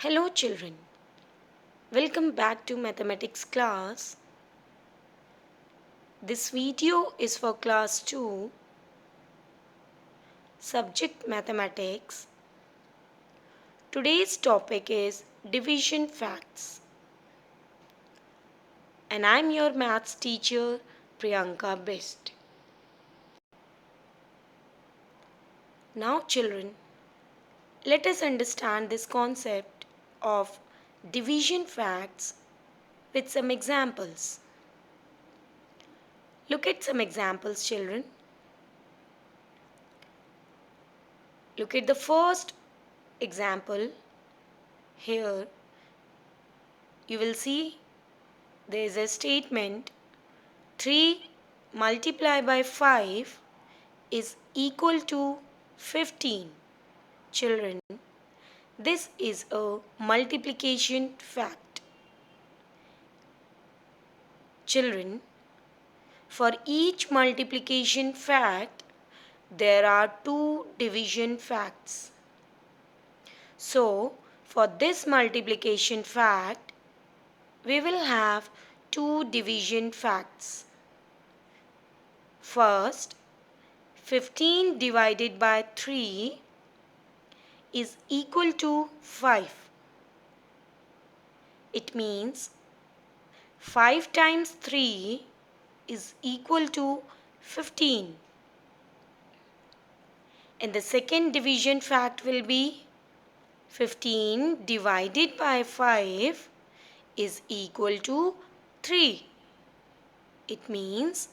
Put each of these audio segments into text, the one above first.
Hello children, welcome back to mathematics class. This video is for class 2, subject mathematics. Today's topic is division facts. And I'm your maths teacher Priyanka Best. Now children, let us understand this concept of division facts with some examples. Look at some examples children. Look at the first example. Here you will see there is a statement 3 multiplied by 5 is equal to 15. Children, this is a multiplication fact. Children, for each multiplication fact, there are two division facts. So, for this multiplication fact, we will have two division facts. First, 15 divided by 3 is equal to 5. It means 5 times 3 is equal to 15. And the second division fact will be 15 divided by 5 is equal to 3. It means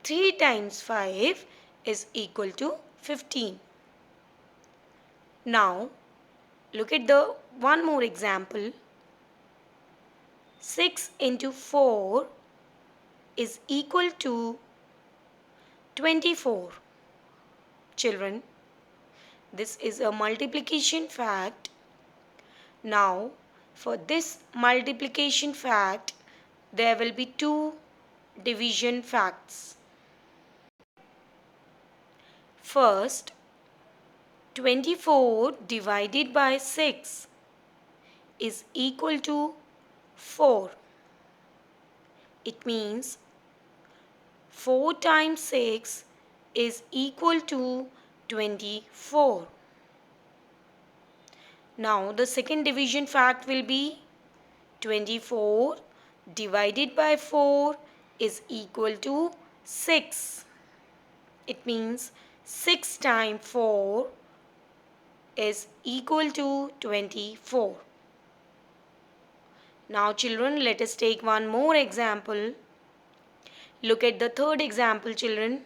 3 times 5 is equal to 15. Now, look at the one more example. 6 into 4 is equal to 24. Children, this is a multiplication fact. Now, for this multiplication fact, there will be two division facts. First, 24 divided by 6 is equal to 4. It means 4 times 6 is equal to 24. Now the second division fact will be 24 divided by 4 is equal to 6. It means 6 times 4 is equal to 24. Now children, let us take one more example. Look at the third example children.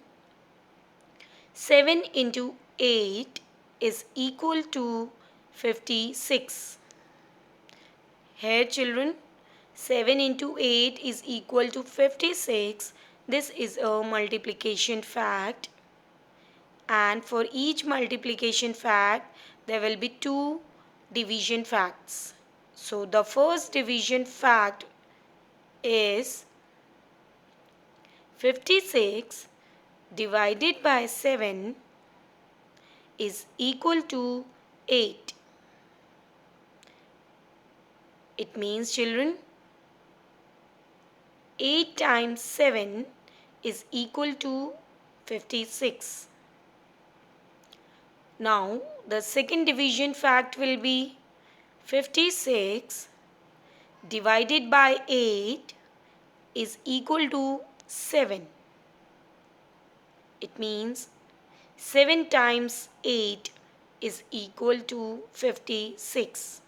7 into 8 is equal to 56. Here children, 7 into 8 is equal to 56. This is a multiplication fact. And for each multiplication fact, there will be two division facts. So the first division fact is 56 divided by 7 is equal to 8. It means children, 8 times 7 is equal to 56. Now the second division fact will be 56 divided by 8 is equal to 7. It means 7 times 8 is equal to 56.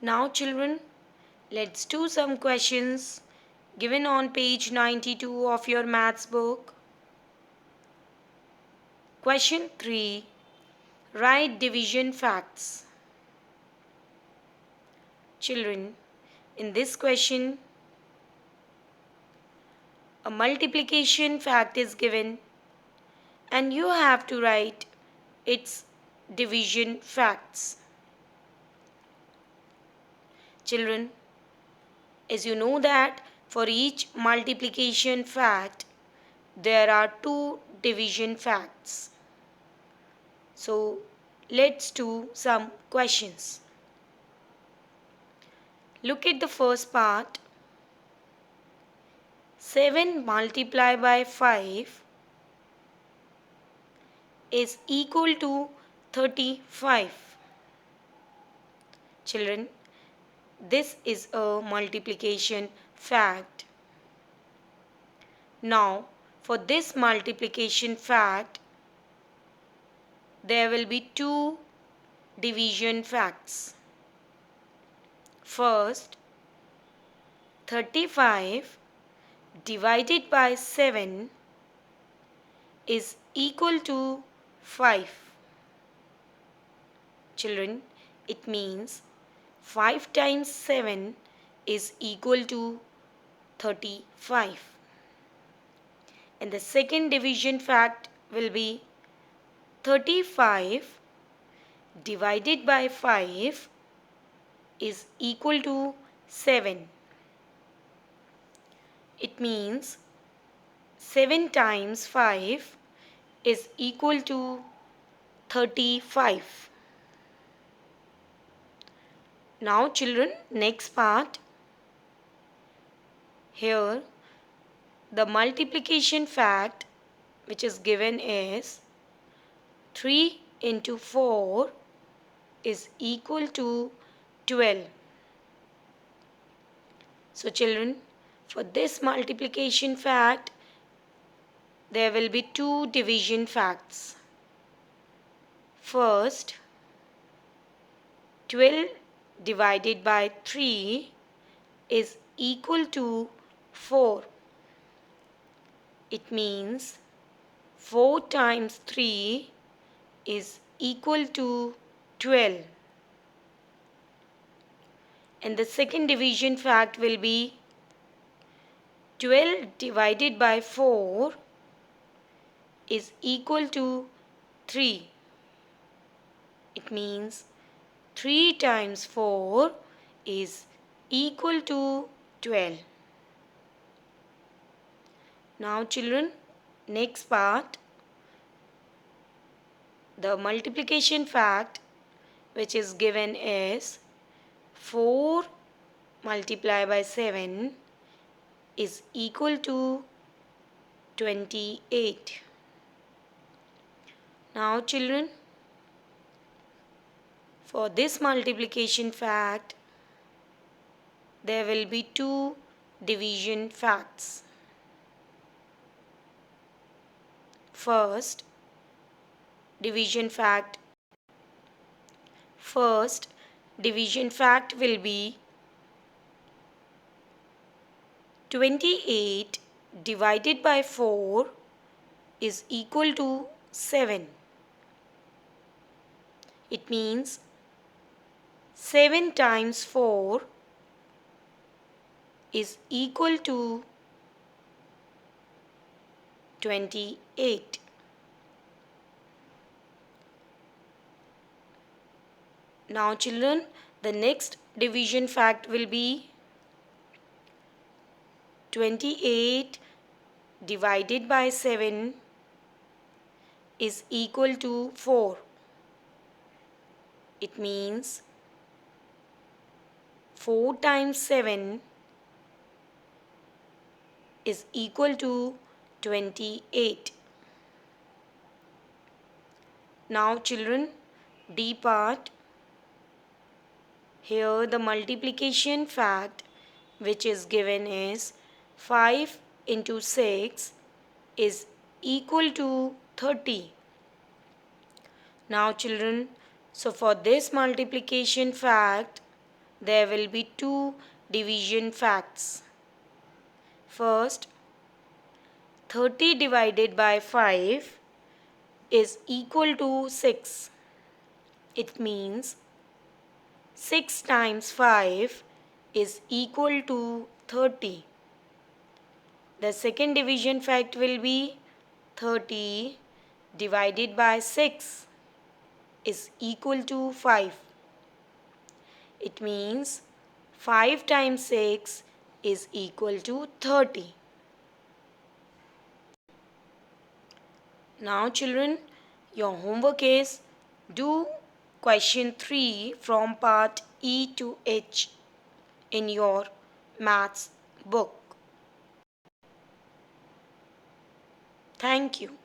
Now children, let's do some questions given on page 92 of your maths book. Question 3. Write division facts. Children, in this question, a multiplication fact is given and you have to write its division facts. Children, as you know that for each multiplication fact, there are two division facts. So let's do some questions. Look at the first part. 7 multiplied by 5 is equal to 35. Children, this is a multiplication fact. Now, for this multiplication fact, there will be two division facts. First, 35 divided by 7 is equal to 5. Children, it means 5 times 7 is equal to 35. And the second division fact will be 35 divided by 5 is equal to 7. It means 7 times 5 is equal to 35. Now children, next part. Here the multiplication fact which is given is 3 into 4 is equal to 12. So children, for this multiplication fact, there will be two division facts. First, 12 divided by 3 is equal to 4. It means 4 times 3 is equal to 12. And the second division fact will be 12 divided by 4 is equal to 3. It means 3 times 4 is equal to 12. Now children, next part. The multiplication fact which is given is 4 multiplied by 7 is equal to 28. Now children, for this multiplication fact, there will be two division facts. First division fact will be 28 divided by 4 is equal to 7. It means 7 times 4 is equal to 28. Now children, the next division fact will be 28 divided by 7 is equal to 4. It means 4 times 7 is equal to 28. Now children, D part. Here the multiplication fact which is given is 5 into 6 is equal to 30. Now children, so for this multiplication fact, there will be two division facts. First, 30 divided by 5 is equal to 6. It means 6 times 5 is equal to 30. The second division fact will be 30 divided by 6 is equal to 5. It means 5 times 6 is equal to 30. Now, children, your homework is do question 3 from part E to H in your maths book. Thank you.